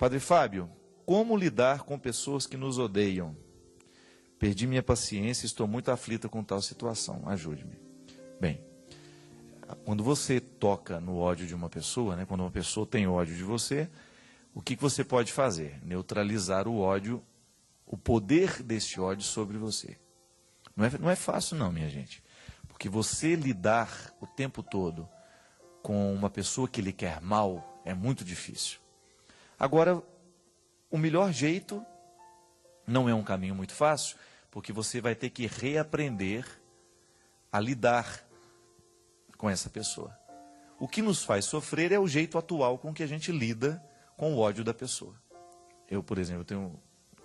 Padre Fábio, como lidar com pessoas que nos odeiam? Perdi minha paciência e estou muito aflita com tal situação. Ajude-me. Bem, quando você toca no ódio de uma pessoa, né, quando uma pessoa tem ódio de você, o que você pode fazer? Neutralizar o ódio, o poder desse ódio sobre você. Não é fácil não, minha gente. Porque você lidar o tempo todo com uma pessoa que lhe quer mal é muito difícil. Agora, o melhor jeito não é um caminho muito fácil, porque você vai ter que reaprender a lidar com essa pessoa. O que nos faz sofrer é o jeito atual com que a gente lida com o ódio da pessoa. Eu, por exemplo, tenho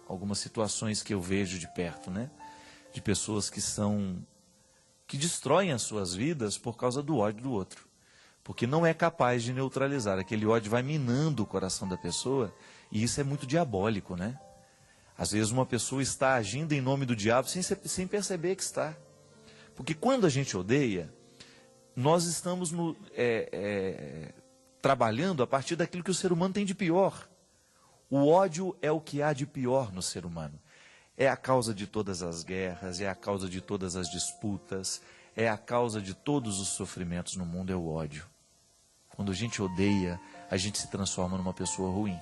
algumas situações que eu vejo de perto, né? De pessoas que destroem as suas vidas por causa do ódio do outro. Porque não é capaz de neutralizar. Aquele ódio vai minando o coração da pessoa e isso é muito diabólico, né? Às vezes uma pessoa está agindo em nome do diabo sem perceber que está. Porque quando a gente odeia, nós estamos trabalhando a partir daquilo que o ser humano tem de pior. O ódio é o que há de pior no ser humano. É a causa de todas as guerras, é a causa de todas as disputas, é a causa de todos os sofrimentos no mundo, é o ódio. Quando a gente odeia, a gente se transforma numa pessoa ruim.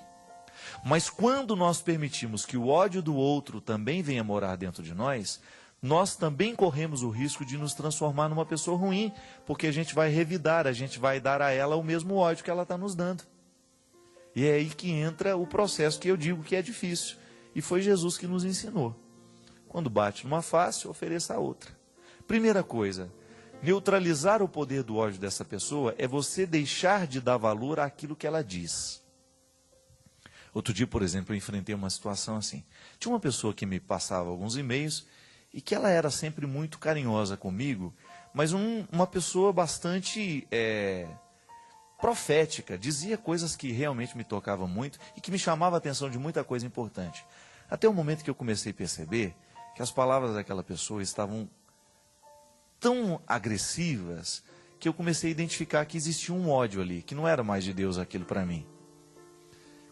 Mas quando nós permitimos que o ódio do outro também venha morar dentro de nós, nós também corremos o risco de nos transformar numa pessoa ruim, porque a gente vai revidar, a gente vai dar a ela o mesmo ódio que ela está nos dando. E é aí que entra o processo que eu digo que é difícil. E foi Jesus que nos ensinou. Quando bate numa face, ofereça a outra. Primeira coisa, neutralizar o poder do ódio dessa pessoa é você deixar de dar valor àquilo que ela diz. Outro dia, por exemplo, eu enfrentei uma situação assim. Tinha uma pessoa que me passava alguns e-mails e que ela era sempre muito carinhosa comigo, mas uma pessoa bastante profética, dizia coisas que realmente me tocavam muito e que me chamavam a atenção de muita coisa importante. Até o momento que eu comecei a perceber que as palavras daquela pessoa estavam tão agressivas que eu comecei a identificar que existia um ódio ali, que não era mais de Deus aquilo para mim.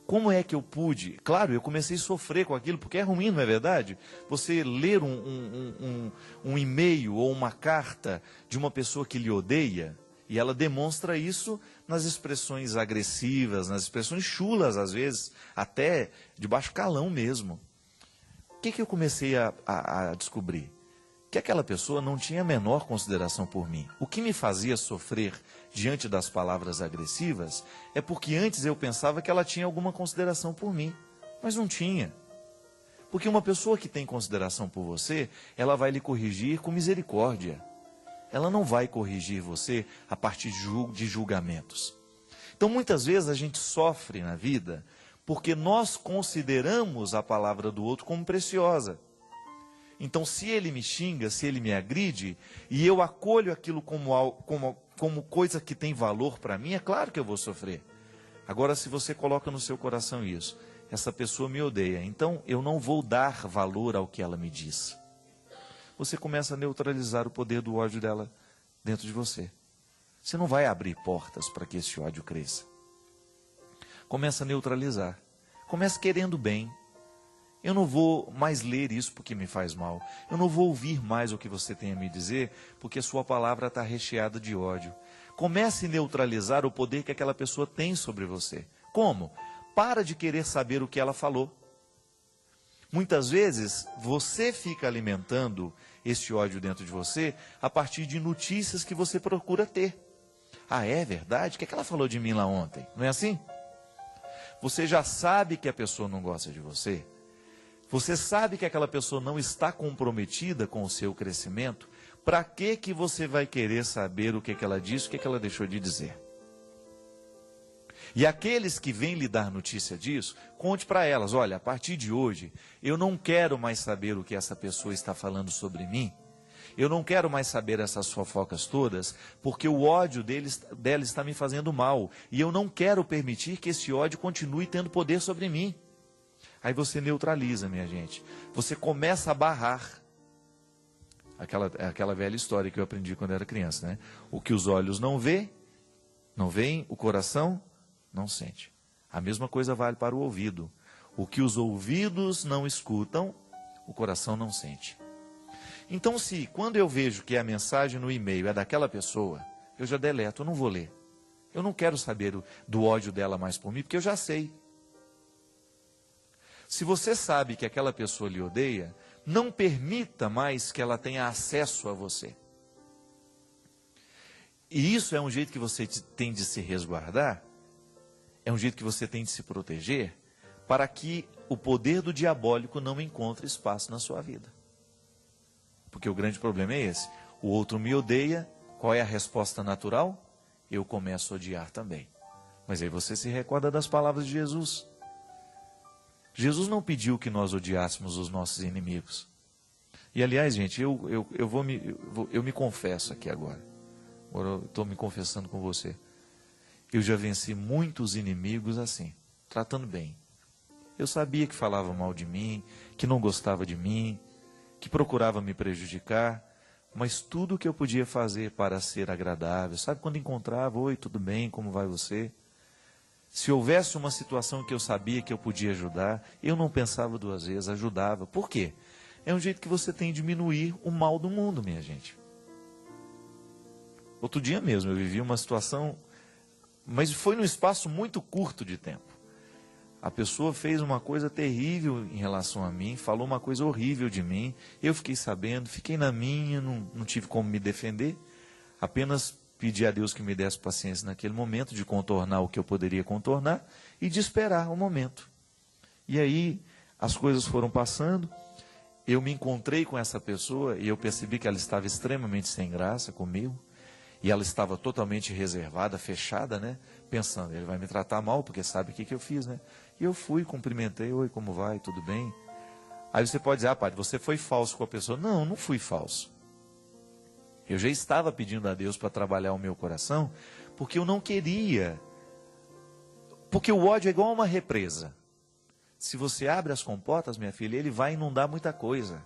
Como é que eu pude? Claro, eu comecei a sofrer com aquilo, porque é ruim, não é verdade? Você ler um e-mail ou uma carta de uma pessoa que lhe odeia, e ela demonstra isso nas expressões agressivas, nas expressões chulas, às vezes, até de baixo calão mesmo. O que eu comecei a descobrir? Que aquela pessoa não tinha a menor consideração por mim. O que me fazia sofrer diante das palavras agressivas é porque antes eu pensava que ela tinha alguma consideração por mim, mas não tinha. Porque uma pessoa que tem consideração por você, ela vai lhe corrigir com misericórdia. Ela não vai corrigir você a partir de julgamentos. Então muitas vezes a gente sofre na vida porque nós consideramos a palavra do outro como preciosa. Então, se ele me xinga, se ele me agride, e eu acolho aquilo como coisa que tem valor para mim, é claro que eu vou sofrer. Agora, se você coloca no seu coração isso, essa pessoa me odeia, então eu não vou dar valor ao que ela me diz. Você começa a neutralizar o poder do ódio dela dentro de você. Você não vai abrir portas para que esse ódio cresça. Começa a neutralizar. Começa querendo bem. Eu não vou mais ler isso porque me faz mal. Eu não vou ouvir mais o que você tem a me dizer porque sua palavra está recheada de ódio. Comece a neutralizar o poder que aquela pessoa tem sobre você. Como? Para de querer saber o que ela falou. Muitas vezes você fica alimentando esse ódio dentro de você a partir de notícias que você procura ter. Ah, é verdade? O que ela falou de mim lá ontem? Não é assim? Você já sabe que a pessoa não gosta de você. Você sabe que aquela pessoa não está comprometida com o seu crescimento. Para que você vai querer saber o que ela disse, o que ela deixou de dizer? E aqueles que vêm lhe dar notícia disso, conte para elas, olha, a partir de hoje, eu não quero mais saber o que essa pessoa está falando sobre mim. Eu não quero mais saber essas fofocas todas, porque o ódio dela está me fazendo mal. E eu não quero permitir que esse ódio continue tendo poder sobre mim. Aí você neutraliza, minha gente. Você começa a barrar. Aquela velha história que eu aprendi quando era criança, né? O que os olhos não veem, o coração não sente. A mesma coisa vale para o ouvido. O que os ouvidos não escutam, o coração não sente. Então, se quando eu vejo que a mensagem no e-mail é daquela pessoa, eu já deleto, eu não vou ler. Eu não quero saber do ódio dela mais por mim, porque eu já sei. Se você sabe que aquela pessoa lhe odeia, não permita mais que ela tenha acesso a você. E isso é um jeito que você tem de se resguardar, é um jeito que você tem de se proteger, para que o poder do diabólico não encontre espaço na sua vida. Porque o grande problema é esse. O outro me odeia, qual é a resposta natural? Eu começo a odiar também. Mas aí você se recorda das palavras de Jesus. Jesus não pediu que nós odiássemos os nossos inimigos. E aliás, gente, eu me confesso aqui agora. Eu estou me confessando com você. Eu já venci muitos inimigos assim, tratando bem. Eu sabia que falava mal de mim, que não gostava de mim, que procurava me prejudicar, mas tudo o que eu podia fazer para ser agradável, sabe, quando encontrava, oi, tudo bem, como vai você? Se houvesse uma situação que eu sabia que eu podia ajudar, eu não pensava duas vezes, ajudava. Por quê? É um jeito que você tem de diminuir o mal do mundo, minha gente. Outro dia mesmo eu vivi uma situação, mas foi num espaço muito curto de tempo. A pessoa fez uma coisa terrível em relação a mim, falou uma coisa horrível de mim, eu fiquei sabendo, fiquei na minha, não tive como me defender, apenas pedi a Deus que me desse paciência naquele momento, de contornar o que eu poderia contornar, e de esperar o momento. E aí, as coisas foram passando, eu me encontrei com essa pessoa, e eu percebi que ela estava extremamente sem graça comigo, e ela estava totalmente reservada, fechada, né? Pensando, ele vai me tratar mal, porque sabe o que eu fiz, né? E eu fui, cumprimentei, oi, como vai, tudo bem? Aí você pode dizer, ah, padre, você foi falso com a pessoa. Não, não fui falso. Eu já estava pedindo a Deus para trabalhar o meu coração, porque eu não queria. Porque o ódio é igual a uma represa. Se você abre as comportas, minha filha, ele vai inundar muita coisa.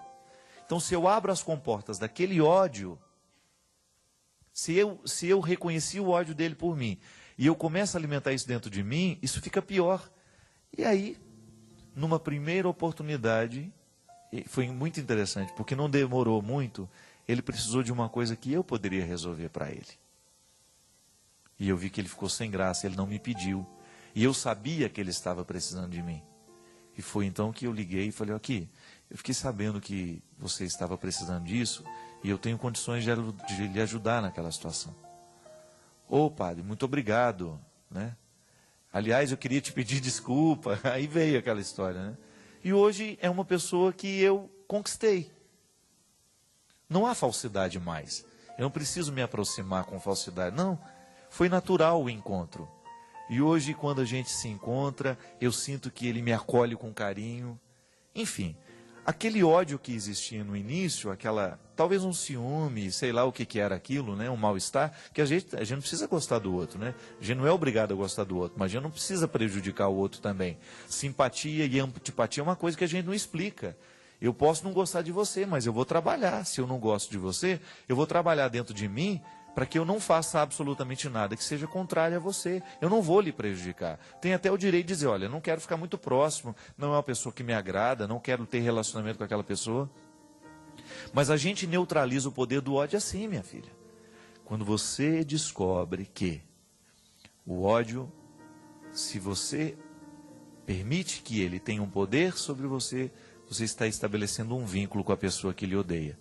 Então, se eu abro as comportas daquele ódio, se eu reconheci o ódio dele por mim, e eu começo a alimentar isso dentro de mim, isso fica pior. E aí, numa primeira oportunidade, foi muito interessante, porque não demorou muito, ele precisou de uma coisa que eu poderia resolver para ele. E eu vi que ele ficou sem graça, ele não me pediu. E eu sabia que ele estava precisando de mim. E foi então que eu liguei e falei, aqui, eu fiquei sabendo que você estava precisando disso, e eu tenho condições de lhe ajudar naquela situação. Ô, padre, muito obrigado, né? Aliás, eu queria te pedir desculpa. Aí veio aquela história, né? E hoje é uma pessoa que eu conquistei. Não há falsidade mais. Eu não preciso me aproximar com falsidade. Não, foi natural o encontro. E hoje, quando a gente se encontra, eu sinto que ele me acolhe com carinho. Enfim, aquele ódio que existia no início, talvez um ciúme, sei lá o que era aquilo, né? Um mal-estar, que a gente não precisa gostar do outro, né? A gente não é obrigado a gostar do outro, mas a gente não precisa prejudicar o outro também. Simpatia e antipatia é uma coisa que a gente não explica. Eu posso não gostar de você, mas eu vou trabalhar. Se eu não gosto de você, eu vou trabalhar dentro de mim para que eu não faça absolutamente nada que seja contrário a você. Eu não vou lhe prejudicar. Tem até o direito de dizer, olha, eu não quero ficar muito próximo, não é uma pessoa que me agrada, não quero ter relacionamento com aquela pessoa. Mas a gente neutraliza o poder do ódio assim, minha filha. Quando você descobre que o ódio, se você permite que ele tenha um poder sobre você, você está estabelecendo um vínculo com a pessoa que lhe odeia.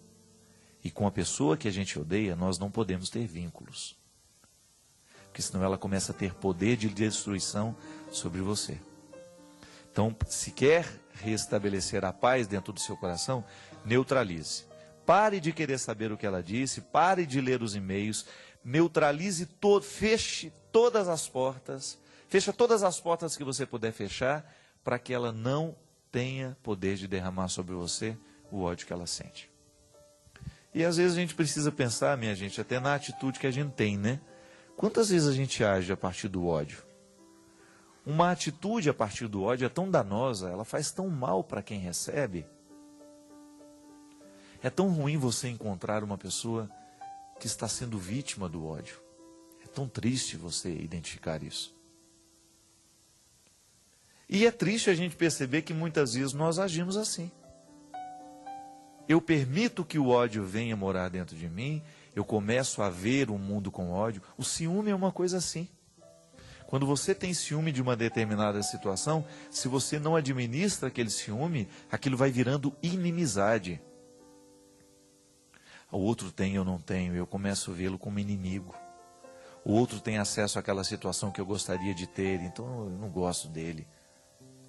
E com a pessoa que a gente odeia, nós não podemos ter vínculos. Porque senão ela começa a ter poder de destruição sobre você. Então, se quer restabelecer a paz dentro do seu coração, neutralize. Pare de querer saber o que ela disse, pare de ler os e-mails, neutralize feche todas as portas, fecha todas as portas que você puder fechar, para que ela não tenha poder de derramar sobre você o ódio que ela sente. E às vezes a gente precisa pensar, minha gente, até na atitude que a gente tem, né? Quantas vezes a gente age a partir do ódio? Uma atitude a partir do ódio é tão danosa, ela faz tão mal para quem recebe. É tão ruim você encontrar uma pessoa que está sendo vítima do ódio. É tão triste você identificar isso. E é triste a gente perceber que muitas vezes nós agimos assim. Eu permito que o ódio venha morar dentro de mim, eu começo a ver o mundo com ódio. O ciúme é uma coisa assim. Quando você tem ciúme de uma determinada situação, se você não administra aquele ciúme, aquilo vai virando inimizade. O outro tem, eu não tenho, eu começo a vê-lo como inimigo. O outro tem acesso àquela situação que eu gostaria de ter, então eu não gosto dele.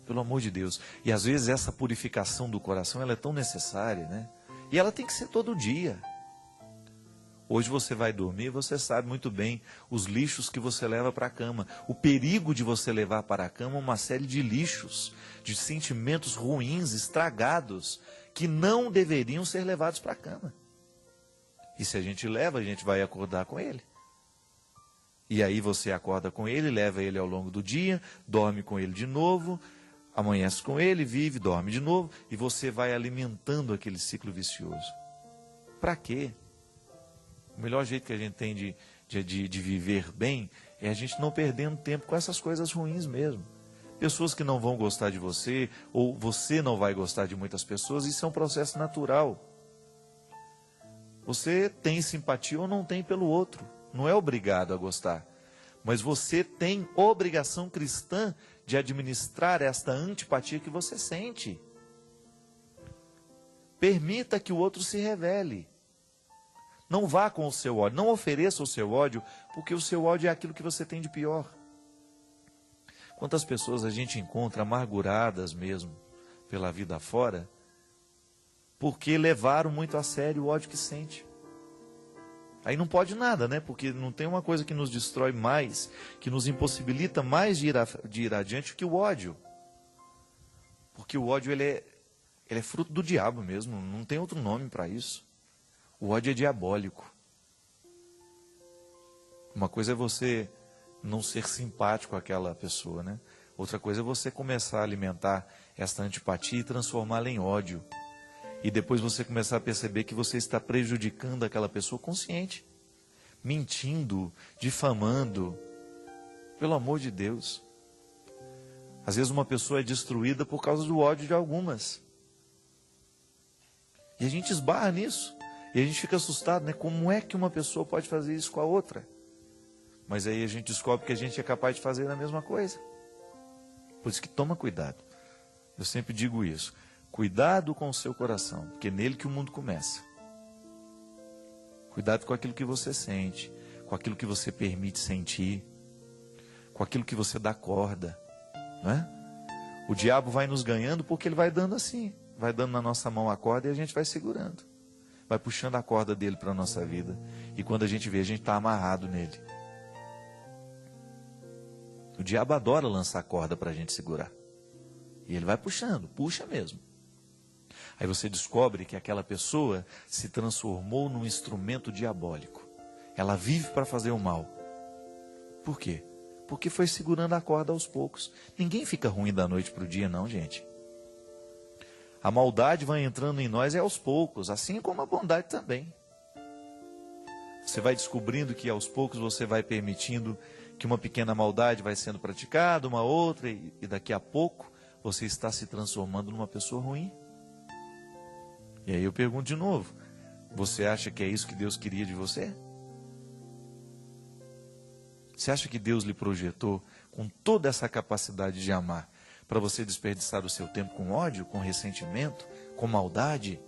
Pelo amor de Deus. E às vezes essa purificação do coração, ela é tão necessária, né? E ela tem que ser todo dia. Hoje você vai dormir, você sabe muito bem os lixos que você leva para a cama. O perigo de você levar para a cama uma série de lixos, de sentimentos ruins, estragados, que não deveriam ser levados para a cama. E se a gente leva, a gente vai acordar com ele. E aí você acorda com ele, leva ele ao longo do dia, dorme com ele de novo, amanhece com ele, vive, dorme de novo, e você vai alimentando aquele ciclo vicioso. Para quê? O melhor jeito que a gente tem de viver bem é a gente não perdendo tempo com essas coisas ruins mesmo. Pessoas que não vão gostar de você, ou você não vai gostar de muitas pessoas, isso é um processo natural. Você tem simpatia ou não tem pelo outro. Não é obrigado a gostar. Mas você tem obrigação cristã de administrar esta antipatia que você sente. Permita que o outro se revele. Não vá com o seu ódio, não ofereça o seu ódio, porque o seu ódio é aquilo que você tem de pior. Quantas pessoas a gente encontra amarguradas mesmo pela vida fora, porque levaram muito a sério o ódio que sente. Aí não pode nada, né? Porque não tem uma coisa que nos destrói mais, que nos impossibilita mais de ir adiante que o ódio. Porque o ódio ele é fruto do diabo mesmo, não tem outro nome para isso. O ódio é diabólico. Uma coisa é você não ser simpático àquela pessoa, né? Outra coisa é você começar a alimentar esta antipatia e transformá-la em ódio. E depois você começar a perceber que você está prejudicando aquela pessoa consciente. Mentindo, difamando. Pelo amor de Deus. Às vezes uma pessoa é destruída por causa do ódio de algumas. E a gente esbarra nisso. E a gente fica assustado, né? Como é que uma pessoa pode fazer isso com a outra? Mas aí a gente descobre que a gente é capaz de fazer a mesma coisa. Por isso que toma cuidado. Eu sempre digo isso. Cuidado com o seu coração, porque é nele que o mundo começa. Cuidado com aquilo que você sente, com aquilo que você permite sentir, com aquilo que você dá corda, não é? O diabo vai nos ganhando porque ele vai dando assim, vai dando na nossa mão a corda e a gente vai segurando. Vai puxando a corda dele para a nossa vida. E quando a gente vê, a gente está amarrado nele. O diabo adora lançar corda para a gente segurar. E ele vai puxando, puxa mesmo. Aí você descobre que aquela pessoa se transformou num instrumento diabólico. Ela vive para fazer o mal. Por quê? Porque foi segurando a corda aos poucos. Ninguém fica ruim da noite para o dia, não, gente. A maldade vai entrando em nós aos poucos, assim como a bondade também. Você vai descobrindo que aos poucos você vai permitindo que uma pequena maldade vai sendo praticada, uma outra, e daqui a pouco você está se transformando numa pessoa ruim. E aí eu pergunto de novo, você acha que é isso que Deus queria de você? Você acha que Deus lhe projetou com toda essa capacidade de amar para você desperdiçar o seu tempo com ódio, com ressentimento, com maldade?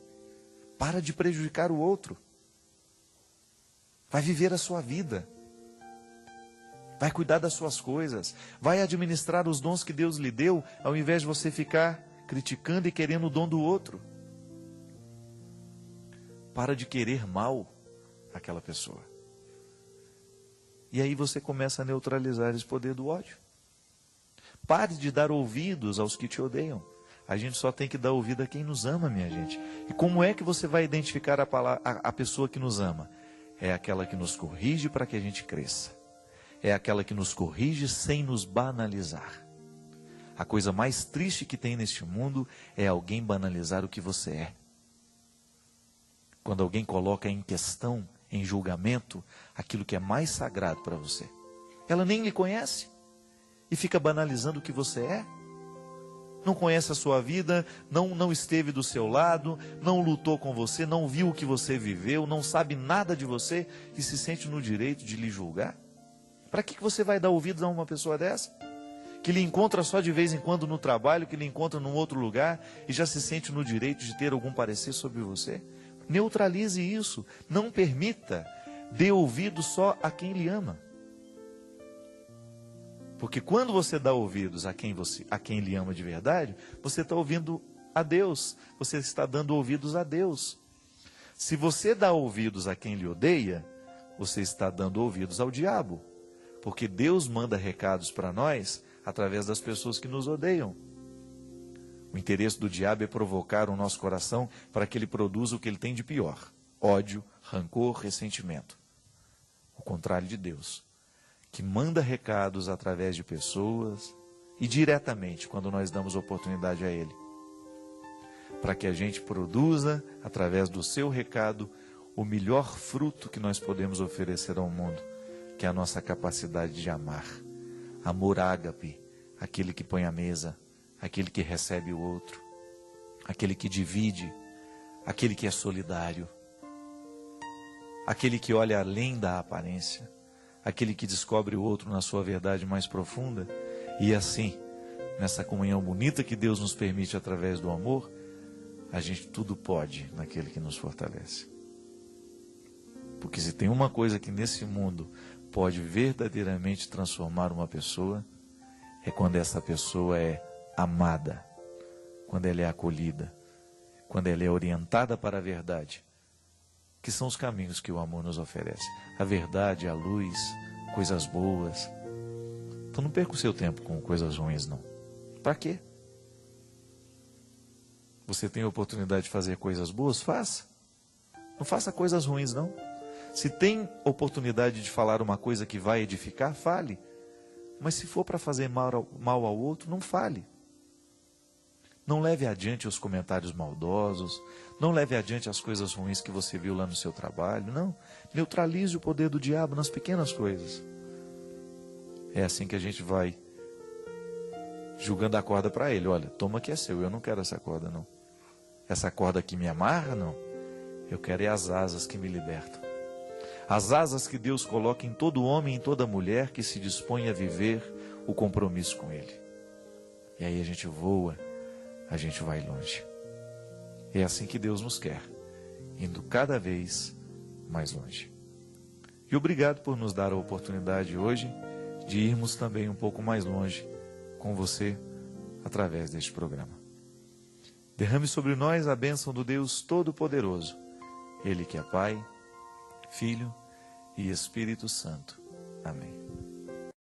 Para de prejudicar o outro. Vai viver a sua vida. Vai cuidar das suas coisas. Vai administrar os dons que Deus lhe deu, ao invés de você ficar criticando e querendo o dom do outro. Para de querer mal àquela pessoa. E aí você começa a neutralizar esse poder do ódio. Pare de dar ouvidos aos que te odeiam. A gente só tem que dar ouvido a quem nos ama, minha gente. E como é que você vai identificar a pessoa que nos ama? É aquela que nos corrige para que a gente cresça. É aquela que nos corrige sem nos banalizar. A coisa mais triste que tem neste mundo é alguém banalizar o que você é. Quando alguém coloca em questão, em julgamento, aquilo que é mais sagrado para você. Ela nem lhe conhece e fica banalizando o que você é. não conhece a sua vida, não esteve do seu lado, não lutou com você, não viu o que você viveu, não sabe nada de você e se sente no direito de lhe julgar? Para que você vai dar ouvidos a uma pessoa dessa? Que lhe encontra só de vez em quando no trabalho, que lhe encontra num outro lugar e já se sente no direito de ter algum parecer sobre você? Neutralize isso, não permita, dê ouvido só a quem lhe ama. Porque quando você dá ouvidos a quem lhe ama de verdade, você está ouvindo a Deus, você está dando ouvidos a Deus. Se você dá ouvidos a quem lhe odeia, você está dando ouvidos ao diabo. Porque Deus manda recados para nós através das pessoas que nos odeiam. O interesse do diabo é provocar o nosso coração para que ele produza o que ele tem de pior: ódio, rancor, ressentimento. O contrário de Deus, que manda recados através de pessoas e diretamente quando nós damos oportunidade a Ele, para que a gente produza, através do seu recado, o melhor fruto que nós podemos oferecer ao mundo, que é a nossa capacidade de amar. Amor ágape, aquele que põe a mesa, aquele que recebe o outro, aquele que divide, aquele que é solidário, aquele que olha além da aparência, aquele que descobre o outro na sua verdade mais profunda. E assim, nessa comunhão bonita que Deus nos permite através do amor, a gente tudo pode naquele que nos fortalece. Porque se tem uma coisa que nesse mundo pode verdadeiramente transformar uma pessoa, é quando essa pessoa é amada, quando ela é acolhida, quando ela é orientada para a verdade, que são os caminhos que o amor nos oferece. A verdade, a luz, coisas boas. Então não perca o seu tempo com coisas ruins, não. Para quê? Você tem a oportunidade de fazer coisas boas? Faça. Não faça coisas ruins, não. Se tem oportunidade de falar uma coisa que vai edificar, fale. Mas se for para fazer mal ao outro, não fale. Não leve adiante os comentários maldosos, não leve adiante as coisas ruins que você viu lá no seu trabalho, não. Neutralize o poder do diabo nas pequenas coisas. É assim que a gente vai julgando a corda para ele. Olha, toma que é seu, eu não quero essa corda, não. Essa corda que me amarra, não. Eu quero é as asas que me libertam. As asas que Deus coloca em todo homem e em toda mulher que se dispõe a viver o compromisso com Ele. E aí a gente voa, a gente vai longe. É assim que Deus nos quer, indo cada vez mais longe. E obrigado por nos dar a oportunidade hoje de irmos também um pouco mais longe com você através deste programa. Derrame sobre nós a bênção do Deus Todo-Poderoso, Ele que é Pai, Filho e Espírito Santo. Amém.